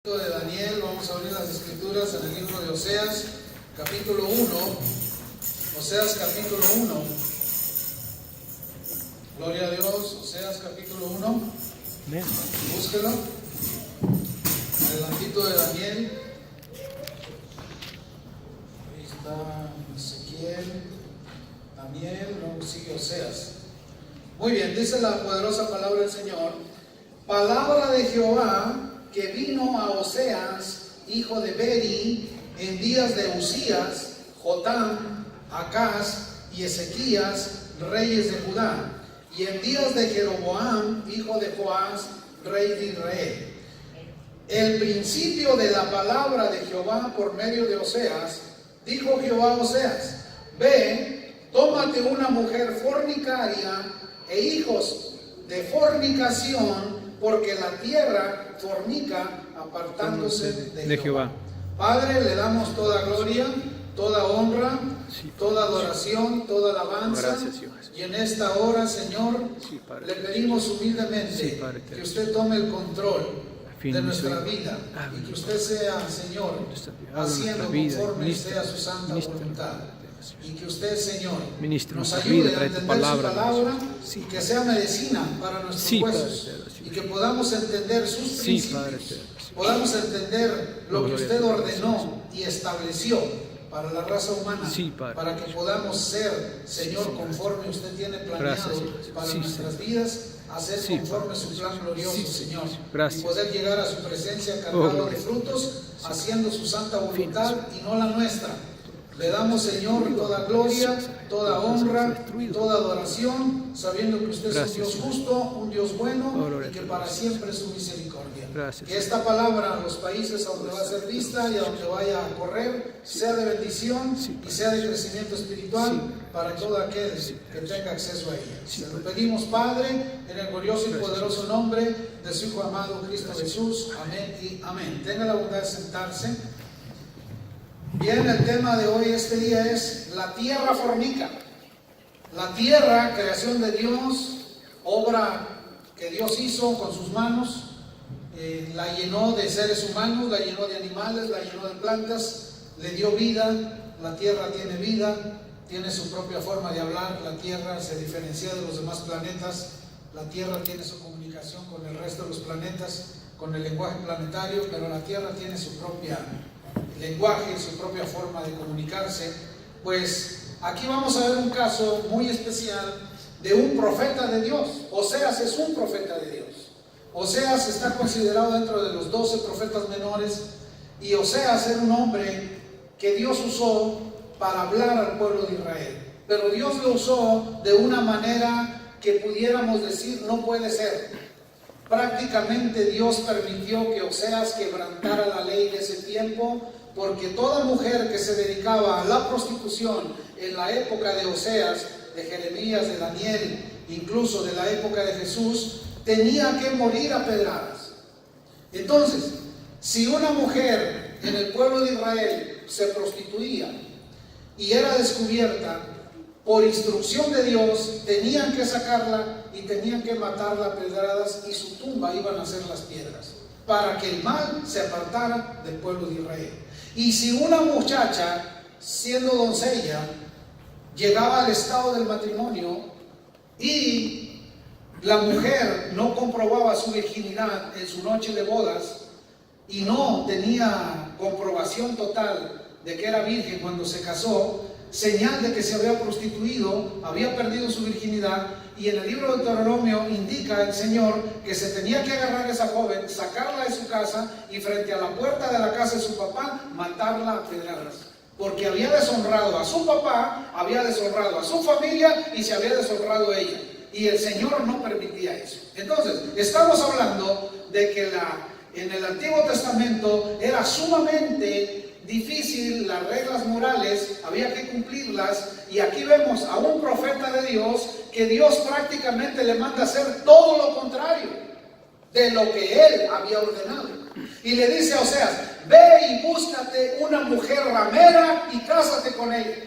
De Daniel, vamos a abrir las escrituras en el libro de Oseas, capítulo 1. Oseas, capítulo 1. Gloria a Dios. Oseas, capítulo 1. Búsquelo. Adelantito de Daniel. Ahí está Ezequiel, Daniel, luego sigue Oseas. Muy bien, dice la poderosa palabra del Señor. Palabra de Jehová que vino a Oseas, hijo de Beri, en días de Usías, Jotam, Acaz y Ezequías, reyes de Judá, y en días de Jeroboam, hijo de Joás, rey de Israel. El principio de la palabra de Jehová por medio de Oseas, dijo Jehová a Oseas: ve, tómate una mujer fornicaria e hijos de fornicación, porque la tierra fornica apartándose de Jehová. Padre, le damos toda gloria, toda honra, toda adoración, toda alabanza. Y en esta hora, Señor, le pedimos humildemente que usted tome el control de nuestra vida y que usted sea, Señor, haciendo conforme sea su santa voluntad. Y que usted, Señor, nos ayude a entender su palabra y que sea medicina para nuestros huesos, y que podamos entender sus principios, podamos entender lo que usted ordenó y estableció para la raza humana, para que podamos ser, Señor, conforme usted tiene planeado para nuestras vidas, hacer conforme su plan glorioso, Señor, y poder llegar a su presencia cargado de frutos, haciendo su santa voluntad y no la nuestra. Le damos, Señor, toda gloria, toda honra, toda adoración, sabiendo que usted es un Dios justo, un Dios bueno, y que para siempre es su misericordia. Que esta palabra a los países a donde va a ser vista y a donde vaya a correr sea de bendición y sea de crecimiento espiritual para todo aquel que tenga acceso a ella. Se lo pedimos, Padre, en el glorioso y poderoso nombre de su Hijo amado Cristo Jesús. Amén y amén. Tenga la bondad de sentarse. Bien, el tema de hoy, este día, es la tierra fornica. La tierra, creación de Dios, obra que Dios hizo con sus manos, la llenó de seres humanos, la llenó de animales, la llenó de plantas, le dio vida. La tierra tiene vida, tiene su propia forma de hablar. La tierra se diferencia de los demás planetas. La tierra tiene su comunicación con el resto de los planetas, con el lenguaje planetario, pero la tierra tiene su propia lenguaje, su propia forma de comunicarse. Pues aquí vamos a ver un caso muy especial de un profeta de Dios. Oseas es un profeta de Dios. Oseas está considerado dentro de los 12 profetas menores, y Oseas era un hombre que Dios usó para hablar al pueblo de Israel, pero Dios lo usó de una manera que pudiéramos decir no puede ser. Prácticamente Dios permitió que Oseas quebrantara la ley de ese tiempo, porque toda mujer que se dedicaba a la prostitución en la época de Oseas, de Jeremías, de Daniel, incluso de la época de Jesús, tenía que morir a pedradas. Entonces, si una mujer en el pueblo de Israel se prostituía y era descubierta, por instrucción de Dios tenían que sacarla y tenían que matarla a pedradas, y su tumba iban a ser las piedras, para que el mal se apartara del pueblo de Israel. Y si una muchacha, siendo doncella, llegaba al estado del matrimonio y la mujer no comprobaba su virginidad en su noche de bodas y no tenía comprobación total de que era virgen cuando se casó, señal de que se había prostituido, había perdido su virginidad. Y en el libro de Deuteronomio indica el Señor que se tenía que agarrar a esa joven, sacarla de su casa y frente a la puerta de la casa de su papá matarla a pedradas, porque había deshonrado a su papá, había deshonrado a su familia y se había deshonrado a ella, y el Señor no permitía eso. Entonces, estamos hablando de que en el Antiguo Testamento era sumamente difícil, las reglas morales había que cumplirlas, y aquí vemos a un profeta de Dios que Dios prácticamente le manda hacer todo lo contrario de lo que él había ordenado, y le dice a Oseas: ve y búscate una mujer ramera y cásate con ella.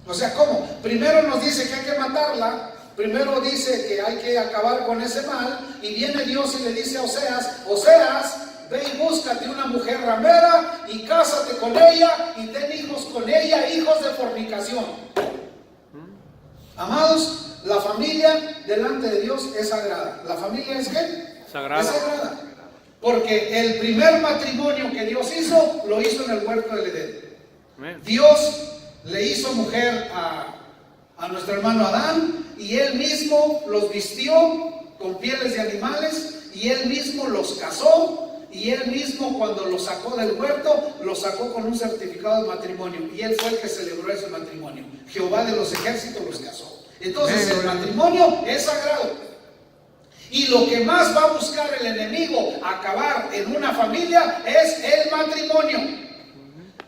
O sea, ¿cómo? Primero nos dice que hay que matarla, primero dice que hay que acabar con ese mal, y viene Dios y le dice a Oseas: Oseas, ve mujer ramera y cásate con ella y ten hijos con ella, hijos de fornicación. Amados, la familia delante de Dios es sagrada. ¿La familia es qué? Sagrada. Es sagrada. Porque el primer matrimonio que Dios hizo, lo hizo en el huerto del Edén. Amén. Dios le hizo mujer a nuestro hermano Adán, y él mismo los vistió con pieles de animales, y él mismo los casó, y él mismo, cuando los sacó del huerto, los sacó con un certificado de matrimonio, y él fue el que celebró ese matrimonio. Jehová de los ejércitos los casó. Entonces el matrimonio es sagrado. Y lo que más va a buscar el enemigo acabar en una familia es el matrimonio.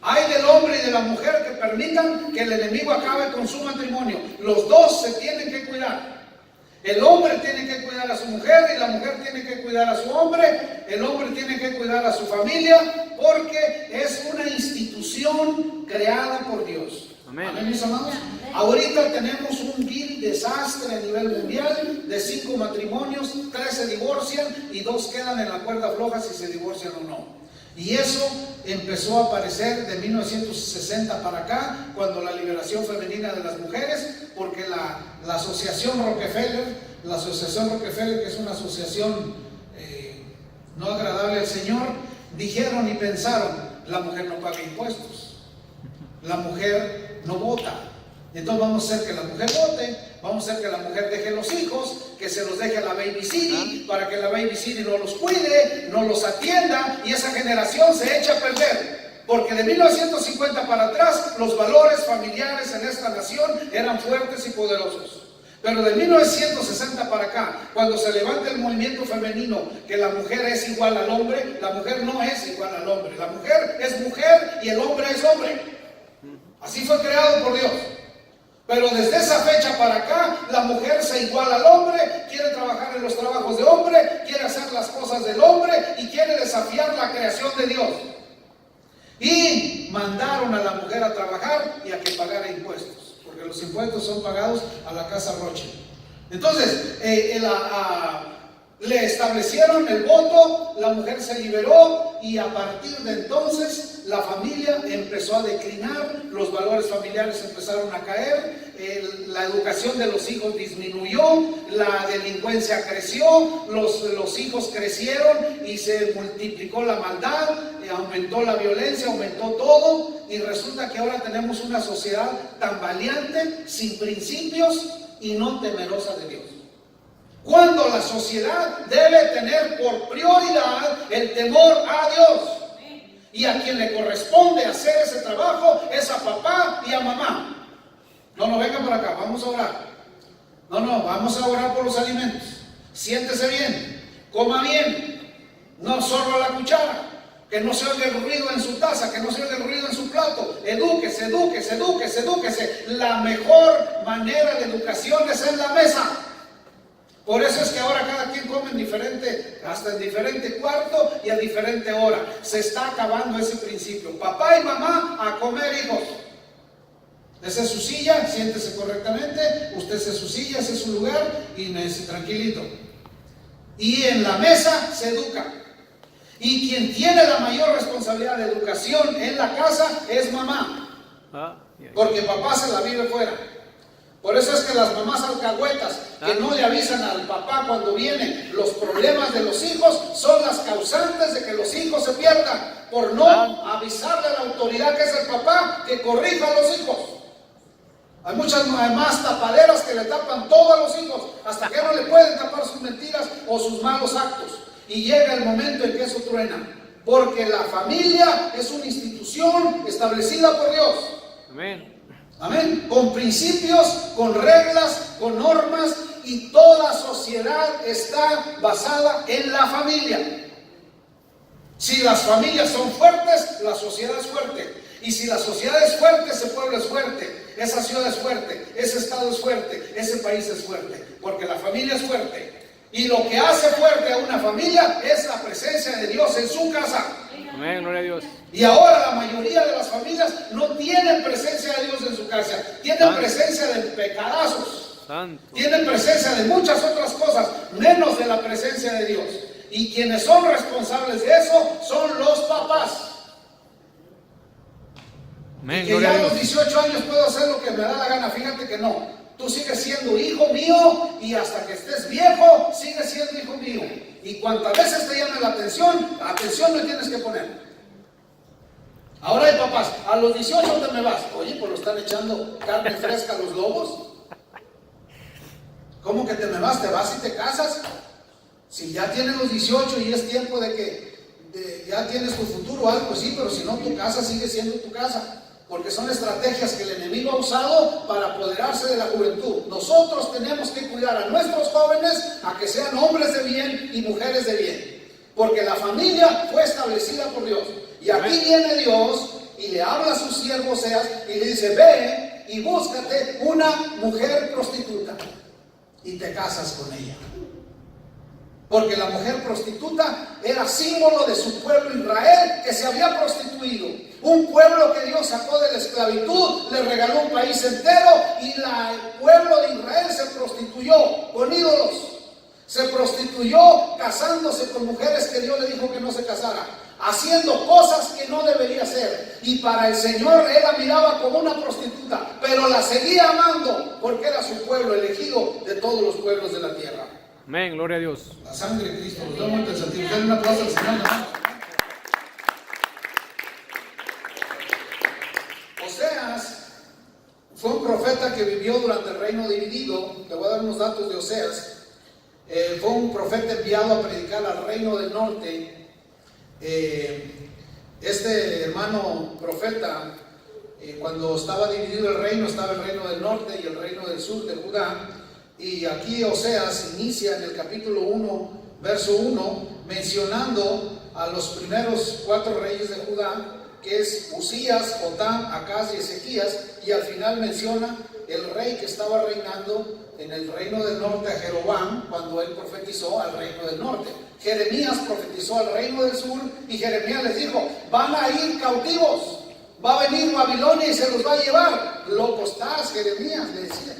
Hay del hombre y de la mujer que permitan que el enemigo acabe con su matrimonio. Los dos se tienen que cuidar. El hombre tiene que cuidar a su mujer y la mujer tiene que cuidar a su hombre. El hombre tiene que cuidar a su familia, porque es una institución creada por Dios. Amén. Amén, mis amados. Ahorita tenemos un vil desastre a nivel mundial de 5 matrimonios, 3 se divorcian y 2 quedan en la cuerda floja si se divorcian o no. Y eso empezó a aparecer de 1960 para acá, cuando la liberación femenina de las mujeres, porque la asociación Rockefeller, que es una asociación no agradable al Señor, dijeron y pensaron: la mujer no paga impuestos, la mujer no vota. Entonces vamos a hacer que la mujer vote, vamos a hacer que la mujer deje los hijos, que se los deje a la baby city, para que la baby city no los cuide, no los atienda, y esa generación se echa a perder. Porque de 1950 para atrás los valores familiares en esta nación eran fuertes y poderosos. Pero de 1960 para acá, cuando se levanta el movimiento femenino, que la mujer es igual al hombre, la mujer no es igual al hombre. La mujer es mujer y el hombre es hombre. Así fue creado por Dios. Pero desde esa fecha para acá, la mujer se iguala al hombre, quiere trabajar en los trabajos de hombre, quiere hacer las cosas del hombre y quiere desafiar la creación de Dios. Y mandaron a la mujer a trabajar y a que pagara impuestos, porque los impuestos son pagados a la casa Roche. Entonces, le establecieron el voto, la mujer se liberó, y a partir de entonces la familia empezó a declinar, los valores familiares empezaron a caer, la educación de los hijos disminuyó, la delincuencia creció, los hijos crecieron y se multiplicó la maldad, aumentó la violencia, aumentó todo, y resulta que ahora tenemos una sociedad tambaleante, sin principios y no temerosa de Dios. Cuando la sociedad debe tener por prioridad el temor a Dios, y a quien le corresponde hacer ese trabajo es a papá y a mamá. No, vengan por acá, vamos a orar. Vamos a orar por los alimentos. Siéntese bien, coma bien, no solo a la cuchara, que no se oiga el ruido en su taza, que no se oiga el ruido en su plato. Edúquese. La mejor manera de educación es en la mesa. Por eso es que ahora cada quien come en diferente, hasta en diferente cuarto y a diferente hora. Se está acabando ese principio. Papá y mamá a comer, hijos. Esa es su silla, siéntese correctamente. Usted ese es su silla, ese es su lugar, y tranquilito. Y en la mesa se educa. Y quien tiene la mayor responsabilidad de educación en la casa es mamá. Porque papá se la vive fuera. Por eso es que las mamás alcahuetas que no le avisan al papá cuando vienen los problemas de los hijos son las causantes de que los hijos se pierdan, por no avisarle a la autoridad, que es el papá, que corrija a los hijos. Hay muchas mamás tapaderas que le tapan todo a los hijos, hasta que no le pueden tapar sus mentiras o sus malos actos. Y llega el momento en que eso truena, porque la familia es una institución establecida por Dios. Amén. Amén. Con principios, con reglas, con normas, y toda sociedad está basada en la familia. Si las familias son fuertes, la sociedad es fuerte. Y si la sociedad es fuerte, ese pueblo es fuerte, esa ciudad es fuerte, ese estado es fuerte, ese país es fuerte, porque la familia es fuerte. Y lo que hace fuerte a una familia es la presencia de Dios en su casa. Amén, gloria a Dios. Y ahora la mayoría de las familias no tienen presencia de Dios en su casa, tienen presencia de pecadazos, tienen presencia de muchas otras cosas, menos de la presencia de Dios. Y quienes son responsables de eso son los papás. Amén, Y que gloria ya a a los Dios. 18 años puedo hacer lo que me da la gana. Fíjate que no. Tú sigues siendo hijo mío y hasta que estés viejo, sigues siendo hijo mío. Y cuantas veces te llame la atención me tienes que poner. Ahora hay papás, a los 18 ¿dónde me vas? Oye, pues lo están echando carne fresca a los lobos. ¿Cómo que te me vas? ¿Te vas y te casas? Si ya tienes los 18 y es tiempo de que ya tienes tu futuro, algo, pues sí, pero si no, tu casa sigue siendo tu casa. Porque son estrategias que el enemigo ha usado para apoderarse de la juventud. Nosotros tenemos que cuidar a nuestros jóvenes a que sean hombres de bien y mujeres de bien. Porque la familia fue establecida por Dios. Y aquí viene Dios y le habla a su siervo Oseas y le dice: ve y búscate una mujer prostituta y te casas con ella. Porque la mujer prostituta era símbolo de su pueblo Israel, que se había prostituido. Un pueblo que Dios sacó de la esclavitud, le regaló un país entero, y el pueblo de Israel se prostituyó con ídolos. Se prostituyó casándose con mujeres que Dios le dijo que no se casara, haciendo cosas que no debería hacer. Y para el Señor él la miraba como una prostituta, pero la seguía amando porque era su pueblo elegido de todos los pueblos de la tierra. Amén, gloria a Dios. La sangre de Cristo, nos da muy pensativo. Denle un aplauso al Señor, ¿no? Oseas fue un profeta que vivió durante el reino dividido. Te voy a dar unos datos de Oseas. Fue un profeta enviado a predicar al reino del norte. Este hermano profeta, cuando estaba dividido el reino, estaba el reino del norte y el reino del sur de Judá. Y aquí Oseas inicia en el capítulo 1, verso 1, mencionando a los primeros 4 reyes de Judá, que es Usías, Jotam, Acaz y Ezequías, y al final menciona el rey que estaba reinando en el reino del norte, a Jeroboam, cuando él profetizó al reino del norte. Jeremías profetizó al reino del sur, y Jeremías les dijo: van a ir cautivos, va a venir Babilonia y se los va a llevar. Loco estás, Jeremías, le decía.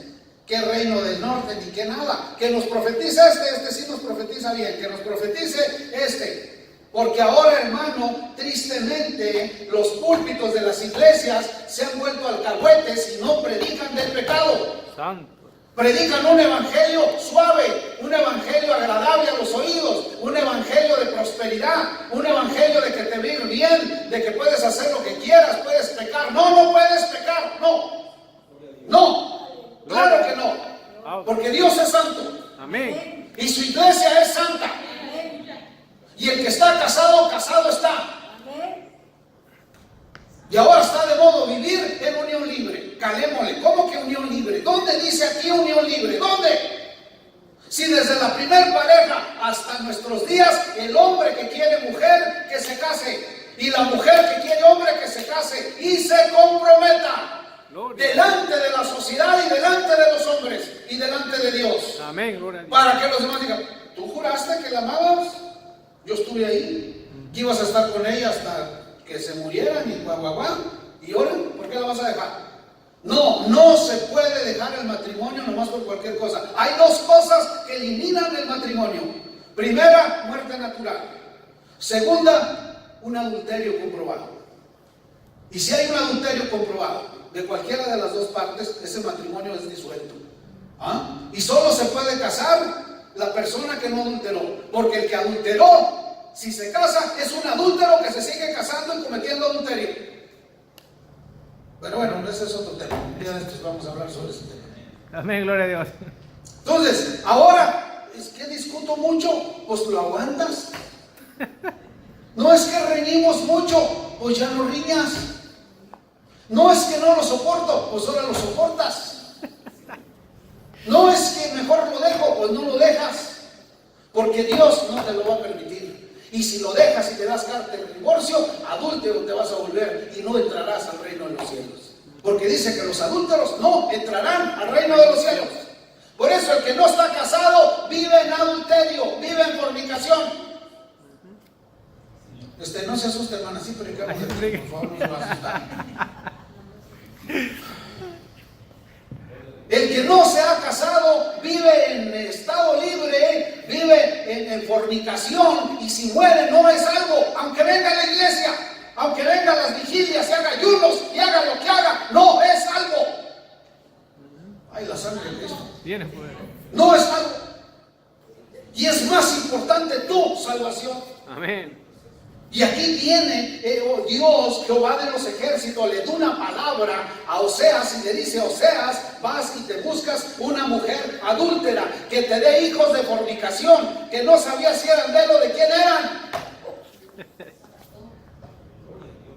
¿Qué reino del norte? Ni qué nada. Que nos profetice este sí nos profetiza bien. Que nos profetice este. Porque ahora, hermano, tristemente, los púlpitos de las iglesias se han vuelto alcahuetes y no predican del pecado. Santo. Predican un evangelio suave, un evangelio agradable a los oídos, un evangelio de prosperidad, un evangelio de que te va a ir bien, de que puedes hacer lo que quieras, puedes pecar. No, no puedes pecar, no. No. Claro que no, porque Dios es santo. Amén. Y su iglesia es santa. Y el que está casado, casado está. Y ahora está de modo vivir en unión libre. Calémosle, ¿cómo que unión libre? ¿Dónde dice aquí unión libre? ¿Dónde? Si desde la primer pareja hasta nuestros días, el hombre que quiere mujer, que se case. Y la mujer que quiere hombre, que se case y se comprometa. Delante de la sociedad y delante de los hombres y delante de Dios. Amén, gloria a Dios. Para que los demás digan: ¿tú juraste que la amabas? Yo estuve ahí. Que ibas a estar con ella hasta que se murieran y guaguaguá. Y ahora, ¿por qué la vas a dejar? No, no se puede dejar el matrimonio nomás por cualquier cosa. Hay 2 cosas que eliminan el matrimonio. Primera, muerte natural. Segunda, un adulterio comprobado. Y si hay un adulterio comprobado de cualquiera de las 2 partes, ese matrimonio es disuelto. Y solo se puede casar la persona que no adulteró, porque el que adulteró, si se casa, es un adúltero que se sigue casando y cometiendo adulterio. Pero bueno, ese es otro tema. Un día de estos vamos a hablar sobre ese tema. Amén, gloria a Dios. Entonces, ahora, ¿es que discuto mucho? Pues lo aguantas. No es que reñimos mucho, pues ya no riñas. No es que no lo soporto, pues ahora lo soportas. No es que mejor lo dejo, pues no lo dejas. Porque Dios no te lo va a permitir. Y si lo dejas y te das carta de divorcio, adúltero te vas a volver y no entrarás al reino de los cielos. Porque dice que los adúlteros no entrarán al reino de los cielos. Por eso el que no está casado vive en adulterio, vive en fornicación. No se asuste, hermana, así predicamos, por favor, no se va a asustar. El que no se ha casado vive en estado libre, vive en fornicación, y si muere no es algo, aunque venga a la iglesia. aunque vengan las vigilias y haga ayunos y haga lo que haga, no es salvo. Ay, la sangre de Cristo. Tiene poder. No es salvo. Y es más importante tu salvación. Amén. Y aquí viene Dios, Jehová de los ejércitos, le da una palabra a Oseas y le dice: Oseas, vas y te buscas una mujer adúltera que te dé hijos de fornicación, que no sabía si eran de él o de quién eran.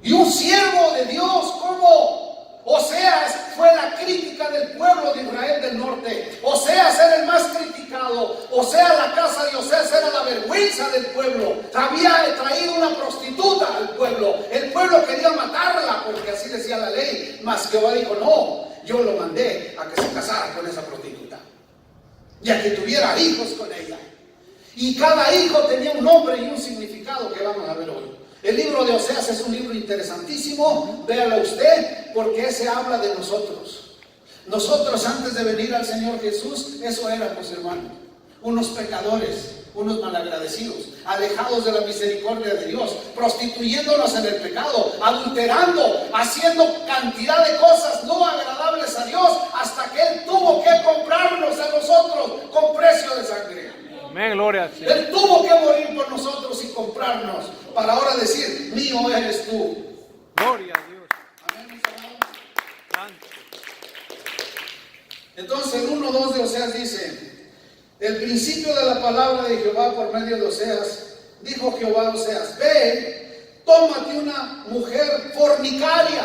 Y un siervo de Dios como Oseas fue la crítica del pueblo de Israel del norte. Oseas era el más criticado. Oseas, la casa de Oseas era la vergüenza del pueblo. Había traído una prostituta al pueblo. El pueblo quería matarla porque así decía la ley. Mas Jehová dijo: no, yo lo mandé a que se casara con esa prostituta y a que tuviera hijos con ella. Y cada hijo tenía un nombre y un significado que vamos a ver hoy. El libro de Oseas es un libro interesantísimo, véalo usted, porque ese habla de nosotros. Nosotros, antes de venir al Señor Jesús, eso éramos, hermanos, unos pecadores, unos malagradecidos, alejados de la misericordia de Dios, prostituyéndonos en el pecado, adulterando, haciendo cantidad de cosas no agradables a Dios, hasta que Él tuvo que comprarnos a nosotros con precio de sangre. Amén, gloria al Señor. Él tuvo que morir por nosotros y comprarnos, para ahora decir: mío eres tú. Gloria a Dios. Amén, mis hermanos. Santo. Entonces el 1:2 de Oseas dice: el principio de la palabra de Jehová por medio de Oseas, dijo Jehová a Oseas: ve, tómate una mujer fornicaria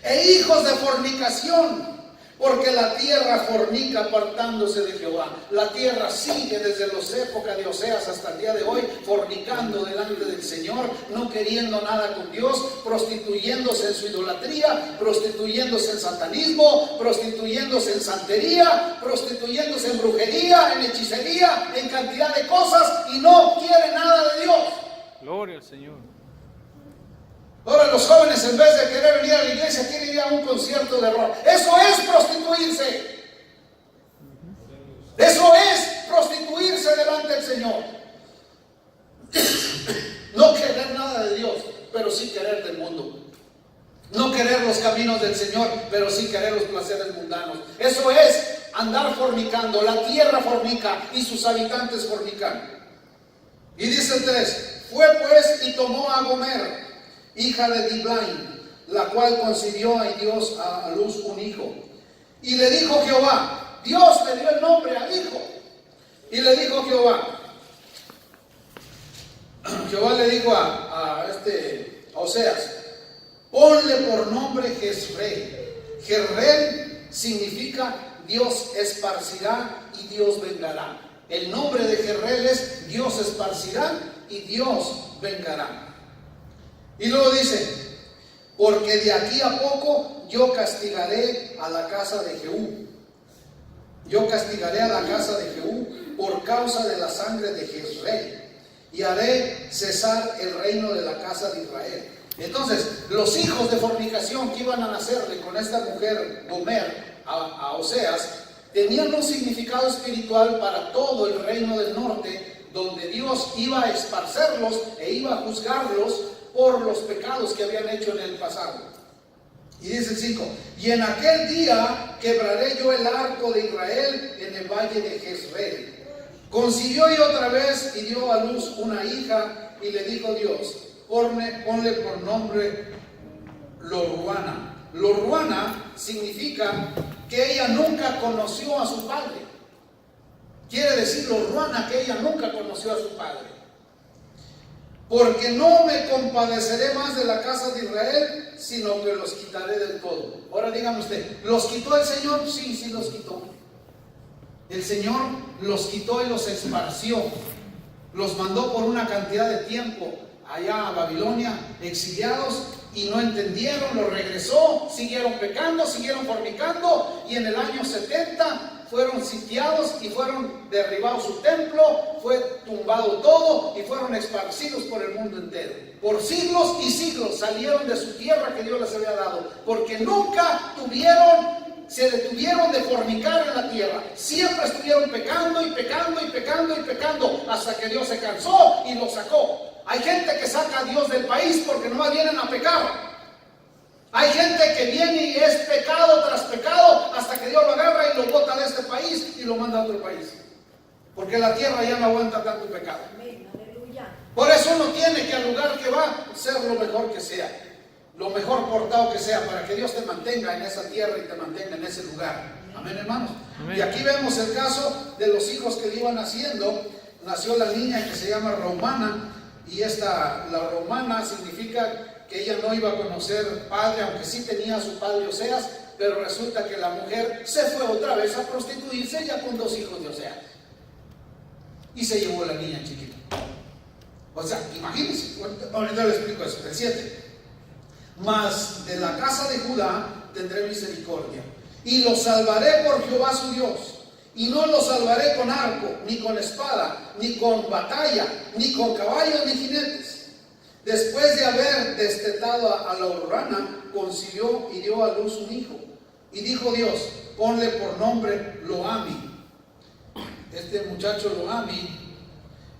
e hijos de fornicación, porque la tierra fornica apartándose de Jehová. La tierra sigue desde las épocas de Oseas hasta el día de hoy fornicando delante del Señor, no queriendo nada con Dios, prostituyéndose en su idolatría, prostituyéndose en satanismo, prostituyéndose en santería, prostituyéndose en brujería, en hechicería, en cantidad de cosas, y no quiere nada de Dios. Gloria al Señor. Ahora los jóvenes, en vez de querer venir a la iglesia, quieren ir a un concierto de rock. Eso es prostituirse. Eso es prostituirse delante del Señor. No querer nada de Dios, pero sí querer del mundo. No querer los caminos del Señor, pero sí querer los placeres mundanos. Eso es andar fornicando. La tierra fornica y sus habitantes fornican. Y dice el 3: fue pues y tomó a Gomer, hija de Diblaim, la cual concibió a Dios a luz un hijo. Y le dijo Jehová, Dios le dio el nombre al hijo. Y le dijo Jehová le dijo a Oseas: ponle por nombre Jezreel. Jezreel significa Dios esparcirá y Dios vengará. El nombre de Jezreel es Dios esparcirá y Dios vengará. Y luego dice: porque de aquí a poco yo castigaré a la casa de Jehú. Yo castigaré a la casa de Jehú por causa de la sangre de Jezreel, y haré cesar el reino de la casa de Israel. Entonces, los hijos de fornicación que iban a nacerle con esta mujer Gomer a Oseas tenían un significado espiritual para todo el reino del norte, donde Dios iba a esparcerlos e iba a juzgarlos por los pecados que habían hecho en el pasado. Y dice el 5: y en aquel día quebraré yo el arco de Israel en el valle de Jezreel. Concibió y otra vez y dio a luz una hija, y le dijo Dios: ponle por nombre Lo-ruana. Lo-ruana significa que ella nunca conoció a su padre. Quiere decir Lo-ruana que ella nunca conoció a su padre. Porque no me compadeceré más de la casa de Israel, sino que los quitaré del todo. Ahora dígame usted, ¿los quitó el Señor? Sí, sí los quitó. El Señor los quitó y los esparció. Los mandó por una cantidad de tiempo allá a Babilonia, exiliados, y no entendieron, los regresó, siguieron pecando, siguieron fornicando, y en el año 70 fueron sitiados y fueron derribados su templo, fue tumbado todo y fueron esparcidos por el mundo entero. Por siglos y siglos salieron de su tierra que Dios les había dado, porque nunca se detuvieron de fornicar en la tierra. Siempre estuvieron pecando y pecando y pecando y pecando hasta que Dios se cansó y los sacó. Hay gente que saca a Dios del país porque nomás vienen a pecar. Hay gente que viene y es pecado tras pecado hasta que Dios lo agarra y lo bota de este país y lo manda a otro país. Porque la tierra ya no aguanta tanto pecado. Por eso uno tiene que al lugar que va ser lo mejor que sea, lo mejor portado que sea, para que Dios te mantenga en esa tierra y te mantenga en ese lugar. Amén, hermanos. Amén. Y aquí vemos el caso de los hijos que le iban naciendo. Nació la niña que se llama Romana, y la Romana significa que ella no iba a conocer padre, aunque sí tenía a su padre Oseas, pero resulta que la mujer se fue otra vez a prostituirse ya con 2 hijos de Oseas. Y se llevó a la niña chiquita. O sea, imagínense, ahorita le explico eso, el 7. Mas de la casa de Judá tendré misericordia, y los salvaré por Jehová su Dios, y no los salvaré con arco, ni con espada, ni con batalla, ni con caballos, ni jinetes. Después de haber destetado a la Urrana, concibió y dio a luz un hijo. Y dijo Dios, ponle por nombre Loami. Este muchacho Loami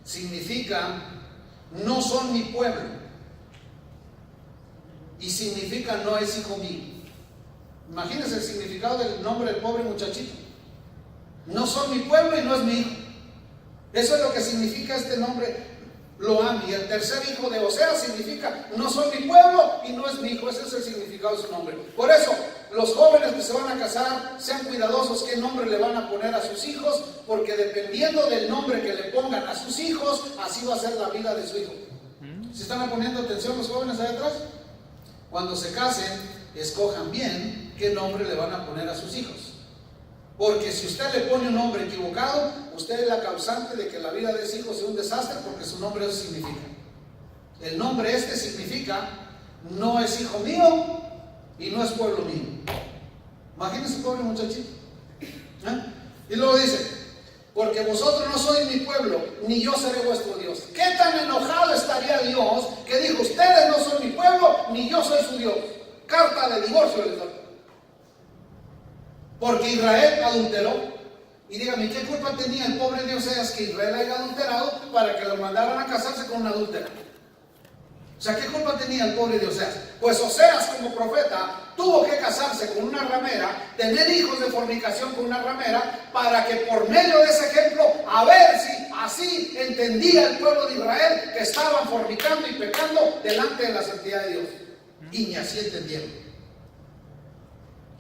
significa, no son mi pueblo. Y significa, no es hijo mío. Imagínense el significado del nombre del pobre muchachito. No son mi pueblo y no es mi hijo. Eso es lo que significa este nombre Loami. El tercer hijo de Oseas significa, no son mi pueblo y no es mi hijo. Ese es el significado de su nombre. Por eso, los jóvenes que se van a casar, sean cuidadosos qué nombre le van a poner a sus hijos, porque dependiendo del nombre que le pongan a sus hijos, así va a ser la vida de su hijo. ¿Sí están poniendo atención los jóvenes allá atrás? Cuando se casen, escojan bien qué nombre le van a poner a sus hijos. Porque si usted le pone un nombre equivocado, usted es la causante de que la vida de ese hijo sea un desastre, porque su nombre eso significa. El nombre este significa, no es hijo mío y no es pueblo mío. Imagínense, pobre muchachito. Y luego dice, porque vosotros no sois mi pueblo, ni yo seré vuestro Dios. ¿Qué tan enojado estaría Dios que dijo, ustedes no son mi pueblo, ni yo soy su Dios? Carta de divorcio les doy. Porque Israel adulteró. Y dígame, ¿qué culpa tenía el pobre de Oseas que Israel haya adulterado para que lo mandaran a casarse con una adúltera? O sea, ¿qué culpa tenía el pobre de Oseas? Pues Oseas, como profeta, tuvo que casarse con una ramera, tener hijos de fornicación con una ramera, para que por medio de ese ejemplo, a ver si así entendía el pueblo de Israel que estaban fornicando y pecando delante de la santidad de Dios. Y ni así entendieron.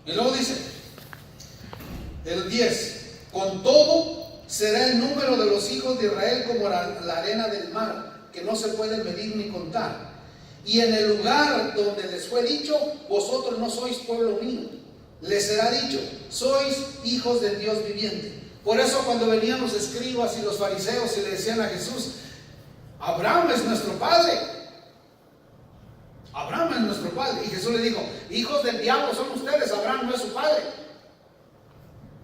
Y luego dice, el 10, con todo será el número de los hijos de Israel como la arena del mar, que no se puede medir ni contar. Y en el lugar donde les fue dicho, vosotros no sois pueblo mío, les será dicho, sois hijos del Dios viviente. Por eso cuando venían los escribas y los fariseos y le decían a Jesús, Abraham es nuestro padre, Abraham es nuestro padre. Y Jesús le dijo, hijos del diablo son ustedes, Abraham no es su padre.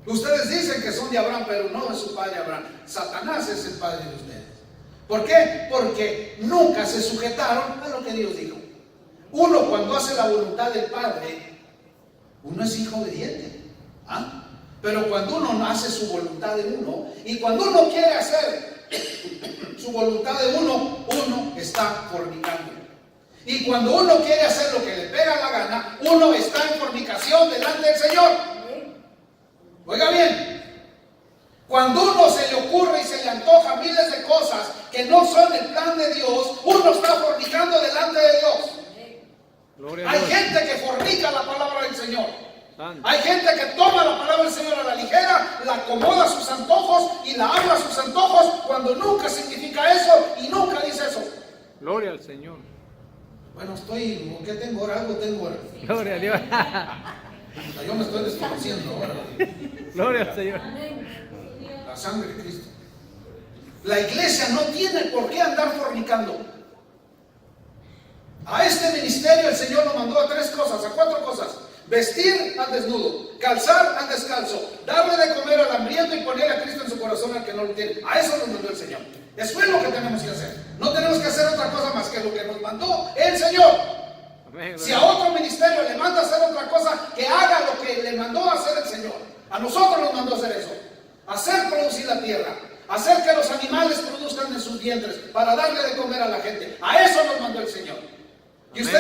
Ustedes dicen que son de Abraham, pero no es su padre Abraham. Satanás es el padre de ustedes. ¿Por qué? Porque nunca se sujetaron a lo que Dios dijo. Uno cuando hace la voluntad del Padre, uno es hijo obediente. Pero cuando uno hace su voluntad de uno, y cuando uno quiere hacer su voluntad de uno, uno está fornicando. Y cuando uno quiere hacer lo que le pega la gana, uno está en fornicación delante del Señor. Oiga bien, cuando uno se le ocurre y se le antoja miles de cosas que no son el plan de Dios, uno está fornicando delante de Dios. Hay gente que fornica la palabra del Señor. Hay gente que toma la palabra del Señor a la ligera, la acomoda a sus antojos y la habla a sus antojos, cuando nunca significa eso y nunca dice eso. Gloria al Señor. Bueno, ¿qué tengo ahora? Algo tengo ahora. Gloria a Dios. Yo me estoy desconociendo ahora. Gloria al Señor. La sangre de Cristo. La iglesia no tiene por qué andar fornicando. A este ministerio el Señor nos mandó a 3 cosas, a 4 cosas. Vestir al desnudo, calzar al descalzo, darle de comer al hambriento y poner a Cristo en su corazón al que no lo tiene. A eso nos mandó el Señor. Eso es lo que tenemos que hacer. No tenemos que hacer otra cosa más que lo que nos mandó el Señor. Amén. Si a otro ministerio le manda a hacer otra cosa, que haga lo que le mandó a hacer el Señor. A nosotros nos mandó a hacer eso. Hacer producir la tierra, hacer que los animales produzcan en sus vientres para darle de comer a la gente. A eso nos mandó el Señor. Y usted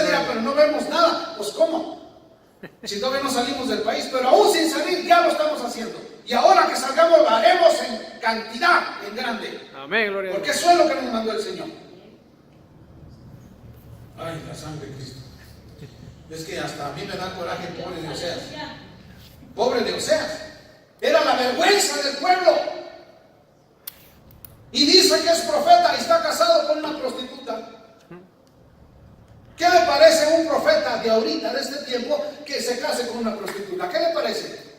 Si todavía no salimos del país, pero aún sin salir ya lo estamos haciendo. Y ahora que salgamos lo haremos en cantidad, en grande. Amén, gloria a Porque Dios. eso es lo que nos mandó el Señor. Ay, la sangre de Cristo. Es que hasta a mí me da coraje, pobre de Oseas. Pobre de Oseas. Era la vergüenza del pueblo. Y dice que es profeta y está casado con una prostituta. ¿Qué le parece a un profeta de ahorita, de este tiempo, que se case con una prostituta? ¿Qué le parece?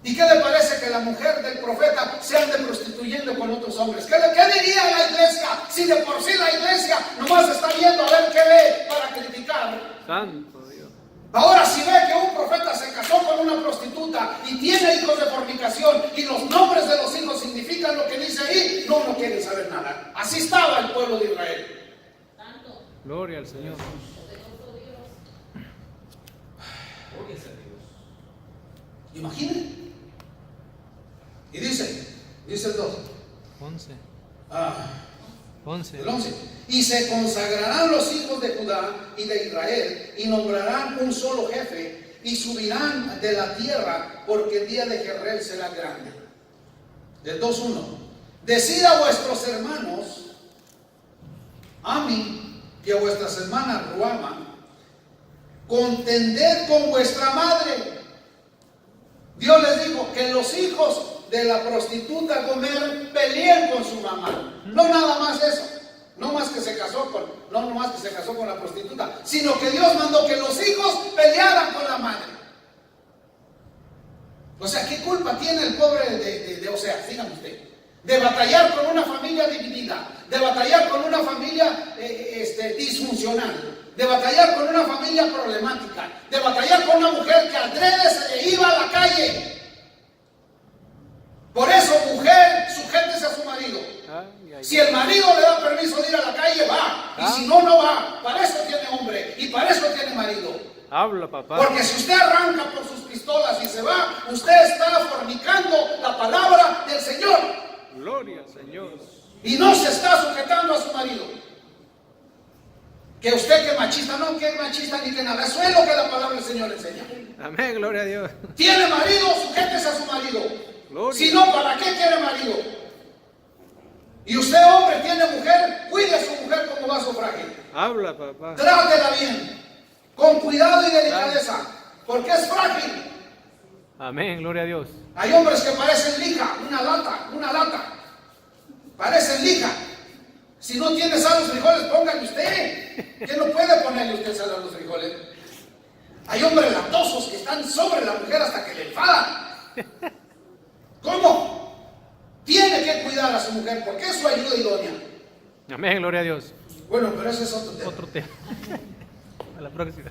¿Y qué le parece que la mujer del profeta se ande prostituyendo con otros hombres? ¿Qué diría la iglesia si de por sí la iglesia nomás está viendo a ver qué ve para criticar? Santo Dios. Ahora si ve que un profeta se casó con una prostituta y tiene hijos de fornicación y los nombres de los hijos significan lo que dice ahí, no quieren saber nada. Así estaba el pueblo de Israel. Gloria al Señor. Imaginen. Y dice el 2. 11. El 11. Y se consagrarán los hijos de Judá y de Israel y nombrarán un solo jefe y subirán de la tierra porque el día de Jezreel será grande. Del 2:1. Decid a vuestros hermanos Ami y a vuestras hermanas Ruama, contended con vuestra madre. Dios les dijo que los hijos de la prostituta Gomer peleen con su mamá. No nada más eso, no más que se casó con la prostituta, sino que Dios mandó que los hijos pelearan con la madre. O sea, ¿qué culpa tiene el pobre de Oseas? Dígame usted. De batallar con una familia dividida, de batallar con una familia disfuncional, de batallar con una familia problemática, de batallar con una mujer que adrede se le iba a la calle. Por eso, mujer, sujétese a su marido. Si el marido le da permiso de ir a la calle, va. Y si no, no va. Para eso tiene hombre y para eso tiene marido. Habla, papá. Porque si usted arranca por sus pistolas y se va, usted está fornicando la palabra del Señor. Gloria al Señor. Y no se está sujetando a su marido. Que usted que machista, no que machista ni que nada. Eso es lo que la palabra del Señor enseña. Amén, gloria a Dios. Tiene marido, sujétese a su marido. Gloria. Si no, ¿para qué quiere marido? Y usted, hombre, tiene mujer, cuide a su mujer como vaso frágil. Habla, papá. Trátela bien, con cuidado y delicadeza, porque es frágil. Amén, gloria a Dios. Hay hombres que parecen lija, una lata. Parecen lija. Si no tiene sal a los frijoles, póngale usted. ¿Quién no puede ponerle usted sal a los frijoles? Hay hombres latosos que están sobre la mujer hasta que le enfadan. ¿Cómo? Tiene que cuidar a su mujer porque es su ayuda idónea. Amén, gloria a Dios. Bueno, pero ese es otro tema. Otro tema. A la próxima.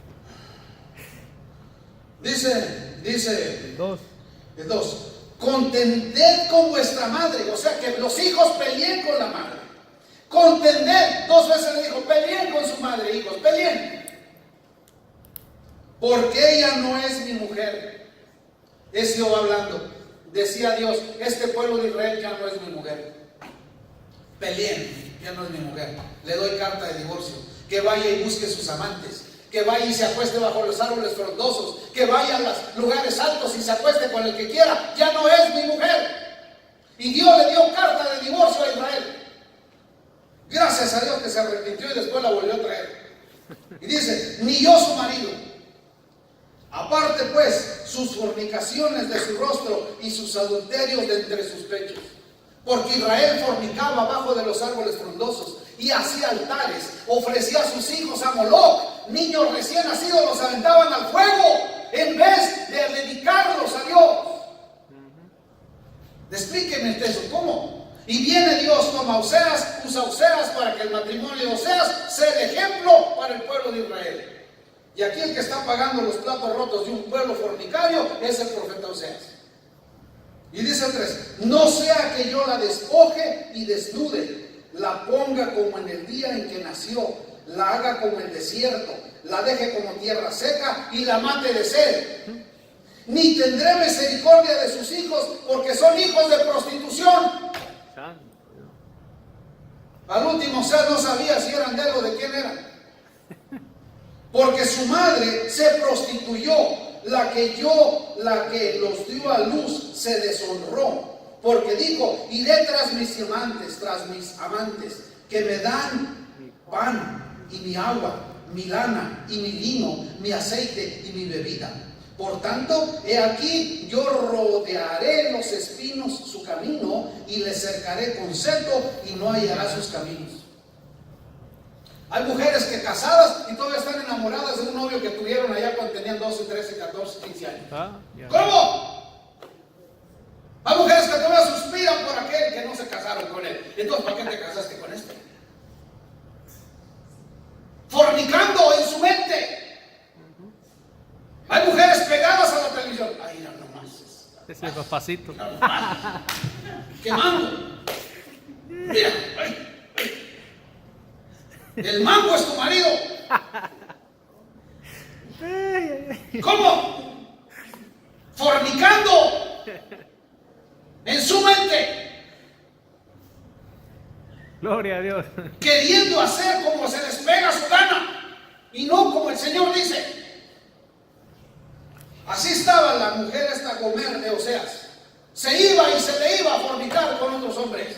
Dice Dos. el 2. Contended con vuestra madre. O sea que los hijos peleen con la madre. Contended. 2 veces le dijo, peleen con su madre, hijos, peleen. Porque ella no es mi mujer. Es Jehová hablando. Decía Dios, este pueblo de Israel ya no es mi mujer. Peleen, ya no es mi mujer. Le doy carta de divorcio. Que vaya y busque sus amantes. Que vaya y se acueste bajo los árboles frondosos. Que vaya a los lugares altos y se acueste con el que quiera. Ya no es mi mujer. Y Dios le dio carta de divorcio a Israel. Gracias a Dios que se arrepintió y después la volvió a traer. Y dice, ni yo su marido. Aparte pues sus fornicaciones de su rostro y sus adulterios de entre sus pechos. Porque Israel fornicaba abajo de los árboles frondosos y hacía altares, ofrecía a sus hijos a Moloc, niños recién nacidos los aventaban al fuego en vez de dedicarlos a Dios. Explíqueme usted eso, ¿cómo? Y viene Dios, toma Oseas, usa Oseas para que el matrimonio de Oseas sea el ejemplo para el pueblo de Israel. Y aquí el que está pagando los platos rotos de un pueblo fornicario es el profeta Oseas. Y dice el 3, no sea que yo la despoje y desnude, la ponga como en el día en que nació, la haga como el desierto, la deje como tierra seca y la mate de sed. Ni tendré misericordia de sus hijos, porque son hijos de prostitución. Al último, Oseas no sabía si eran de él o de quién eran. porque su madre se prostituyó, la que los dio a luz se deshonró, porque dijo, iré tras mis amantes, que me dan pan y mi agua, mi lana y mi lino, mi aceite y mi bebida. Por tanto, he aquí, yo rodearé los espinos su camino y le cercaré con cetro y no hallará sus caminos. Hay mujeres que casadas y todavía están enamoradas de un novio que tuvieron allá cuando tenían 12, 13, 14, 15 años. ¿Cómo? Hay mujeres que todavía suspiran por aquel que no se casaron con él. Entonces, ¿para qué te casaste con este? Fornicando en su mente. Hay mujeres pegadas a la televisión. Ay, no nomás. Es el papacito. Quemando. Mira. El mango es tu marido. ¿Cómo? Fornicando en su mente. Gloria a Dios. Queriendo hacer como se les pega su gana y no como el Señor dice. Así estaba la mujer esta Gomer de Oseas. Se iba y se le iba a fornicar con otros hombres.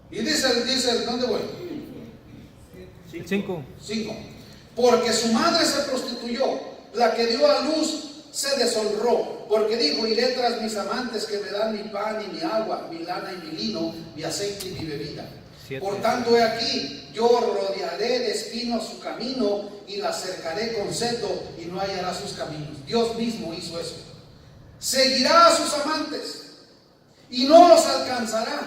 Y dice, ¿dónde voy? 5. 5. Porque su madre se prostituyó, la que dio a luz se deshonró, porque dijo, iré tras mis amantes que me dan mi pan y mi agua, mi lana y mi lino, mi aceite y mi bebida. 7. Por tanto, he aquí, yo rodearé de espinos su camino y la cercaré con cetro y no hallará sus caminos. Dios mismo hizo eso. Seguirá a sus amantes y no los alcanzará,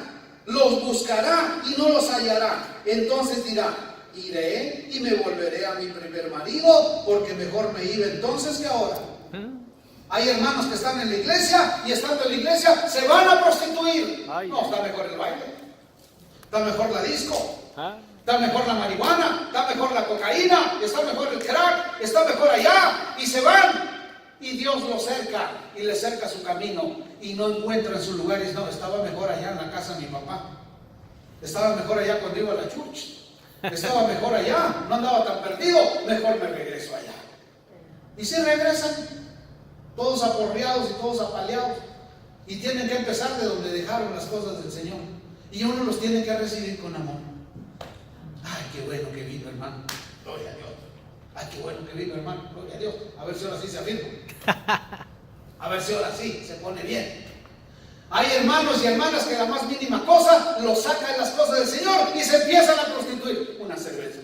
los buscará y no los hallará. Entonces dirá, iré y me volveré a mi primer marido, porque mejor me iba entonces que ahora. Hay hermanos que están en la iglesia y estando en la iglesia se van a prostituir. No, está mejor el baile, está mejor la disco, está mejor la marihuana, está mejor la cocaína, está mejor el crack, está mejor allá, y se van. Y Dios los cerca y les cerca su camino y no encuentran su lugar. Y no, estaba mejor allá en la casa de mi papá, estaba mejor allá cuando iba a la church, estaba mejor allá, no andaba tan perdido, mejor me regreso allá. Y si regresan, todos aporreados y todos apaleados, y tienen que empezar de donde dejaron las cosas del Señor, y uno los tiene que recibir con amor. Ay, qué bueno que vino, hermano, gloria a Dios. Ay, qué bueno que vino, hermano, gloria a Dios. A ver si ahora sí se afirma, a ver si ahora sí se pone bien. Hay hermanos y hermanas que la más mínima cosa los sacan las cosas del Señor y se empiezan a prostituir. Una cerveza,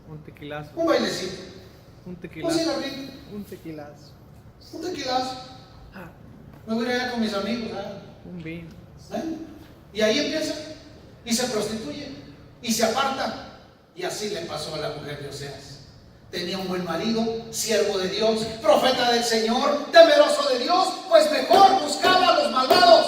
Un tequilazo. un bailecito, Un un tequilazo. cigarrito, Un tequilazo. un tequilazo. Me voy a ir allá con mis amigos, Un vino. y ahí empieza y se prostituye y se aparta. Y así le pasó a la mujer de Oseas. Tenía un buen marido, siervo de Dios, profeta del Señor, temeroso de Dios, pues mejor buscaba a los malvados.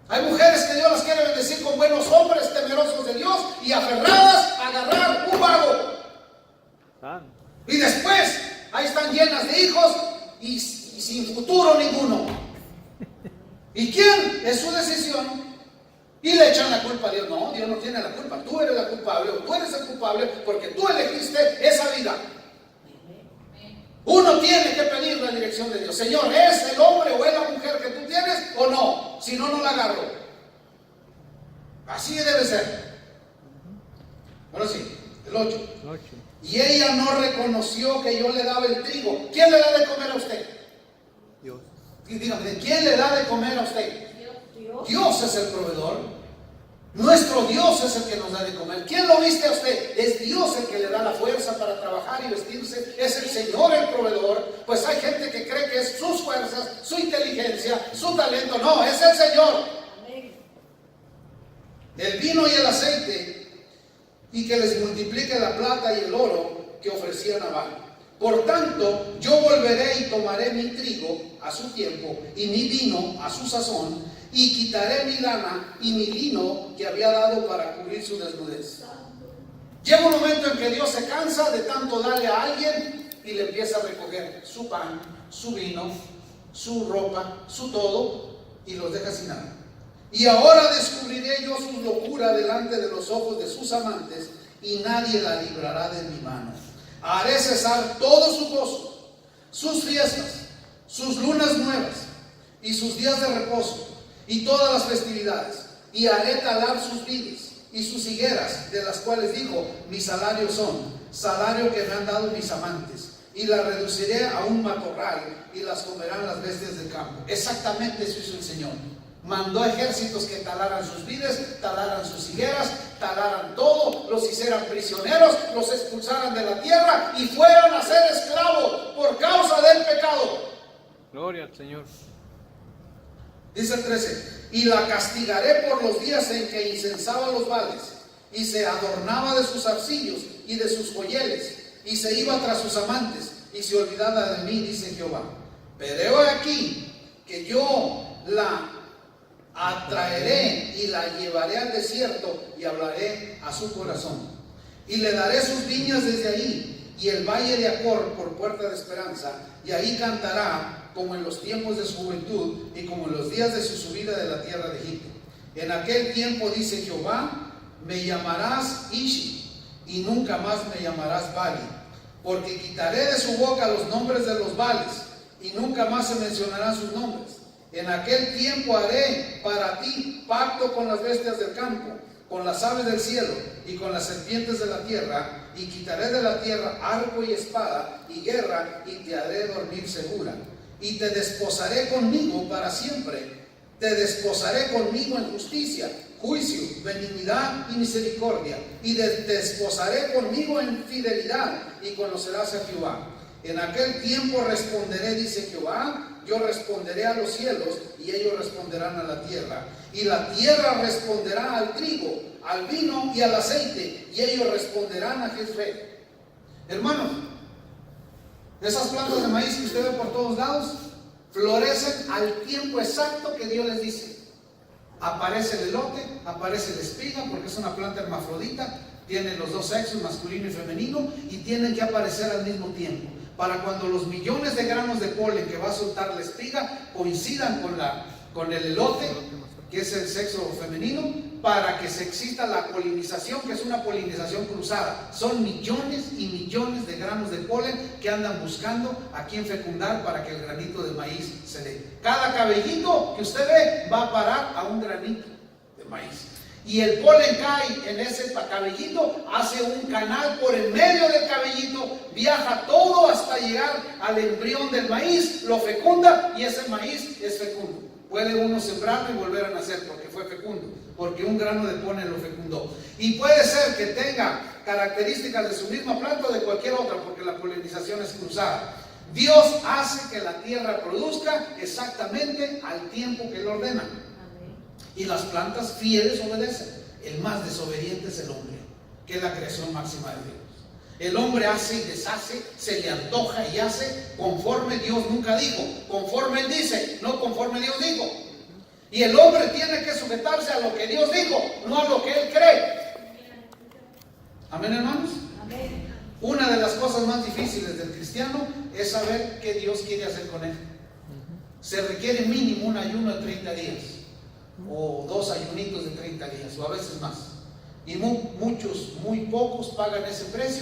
Hay mujeres que Dios las quiere bendecir con buenos hombres temerosos de Dios y aferradas a agarrar un vago. Y después ahí están llenas de hijos y sin futuro ninguno. ¿Y quién? Es su decisión. Y le echan la culpa a Dios. No, Dios no tiene la culpa. Tú eres la culpable, o tú eres el culpable porque tú elegiste esa vida. Uno tiene que pedir la dirección de Dios. Señor, ¿es el hombre o es la mujer que tú tienes o no? Si no, no la agarro. Así debe ser. Ahora sí, el 8. Y ella no reconoció que yo le daba el trigo. ¿Quién le da de comer a usted? Dios. Y dígame, ¿quién le da de comer a usted? Dios es el proveedor. Nuestro Dios es el que nos da de comer. ¿Quién lo viste a usted? Es Dios el que le da la fuerza para trabajar y vestirse. Es el Señor el proveedor. Pues hay gente que cree que es sus fuerzas, su inteligencia, su talento. No, es el Señor. El vino y el aceite, y que les multiplique la plata y el oro que ofrecían a Baal. Por tanto, yo volveré y tomaré mi trigo a su tiempo y mi vino a su sazón, y quitaré mi lana y mi lino que había dado para cubrir su desnudez. Llega un momento en que Dios se cansa de tanto darle a alguien y le empieza a recoger su pan, su vino, su ropa, su todo, y los deja sin nada. Y ahora descubriré yo su locura delante de los ojos de sus amantes, y nadie la librará de mi mano. Haré cesar todo su gozo, sus fiestas, sus lunas nuevas, y sus días de reposo, y todas las festividades. Y haré talar sus vides y sus higueras, de las cuales dijo: mi salario son, salario que me han dado mis amantes. Y las reduciré a un matorral, y las comerán las bestias del campo. Exactamente eso hizo el Señor. Mandó ejércitos que talaran sus vides, talaran sus higueras, talaran todo, los hicieran prisioneros, los expulsaran de la tierra y fueran a ser esclavos por causa del pecado. Gloria al Señor. Dice el 13: y la castigaré por los días en que incensaba los vales, y se adornaba de sus arcillos y de sus joyeles, y se iba tras sus amantes, y se olvidaba de mí, dice Jehová. Pero he aquí que yo la atraeré y la llevaré al desierto, y hablaré a su corazón, y le daré sus viñas desde ahí, y el valle de Acor por puerta de esperanza, y ahí cantará como en los tiempos de su juventud, y como en los días de su subida de la tierra de Egipto. En aquel tiempo, dice Jehová, me llamarás Ishi, y nunca más me llamarás Bali, porque quitaré de su boca los nombres de los Bales, y nunca más se mencionarán sus nombres. En aquel tiempo haré para ti pacto con las bestias del campo, con las aves del cielo y con las serpientes de la tierra, y quitaré de la tierra arco y espada y guerra, y te haré dormir segura. Y te desposaré conmigo para siempre. Te desposaré conmigo en justicia, juicio, benignidad y misericordia. Y te desposaré conmigo en fidelidad, y conocerás a Jehová. En aquel tiempo responderé, dice Jehová, yo responderé a los cielos, y ellos responderán a la tierra. Y la tierra responderá al trigo, al vino y al aceite, y ellos responderán a Jezreel. Hermanos, esas plantas de maíz que usted ve por todos lados florecen al tiempo exacto que Dios les dice. Aparece el elote, aparece la espiga, porque es una planta hermafrodita, tiene los dos sexos, masculino y femenino, y tienen que aparecer al mismo tiempo, para cuando los millones de granos de polen que va a soltar la espiga coincidan con el elote, que es el sexo femenino, para que se exista la polinización, que es una polinización cruzada. Son millones y millones de granos de polen que andan buscando a quien fecundar para que el granito de maíz se dé. Cada cabellito que usted ve va a parar a un granito de maíz. Y el polen cae en ese cabellito, hace un canal por el medio del cabellito, viaja todo hasta llegar al embrión del maíz, lo fecunda, y ese maíz es fecundo. Puede uno sembrarlo y volver a nacer porque fue fecundo, porque un grano de polen lo fecundó. Y puede ser que tenga características de su misma planta o de cualquier otra, porque la polinización es cruzada. Dios hace que la tierra produzca exactamente al tiempo que lo ordena. Y las plantas fieles obedecen. El más desobediente es el hombre, que es la creación máxima de Dios. El hombre hace y deshace, se le antoja y hace conforme Dios nunca dijo, conforme Él dice, no conforme Dios dijo. Y el hombre tiene que sujetarse a lo que Dios dijo, no a lo que él cree. Amén, hermanos. Amén. Una de las cosas más difíciles del cristiano es saber qué Dios quiere hacer con él. Se requiere mínimo un ayuno de 30 días, o 2 ayunitos de 30 días, o a veces más. Y muchos, muy pocos pagan ese precio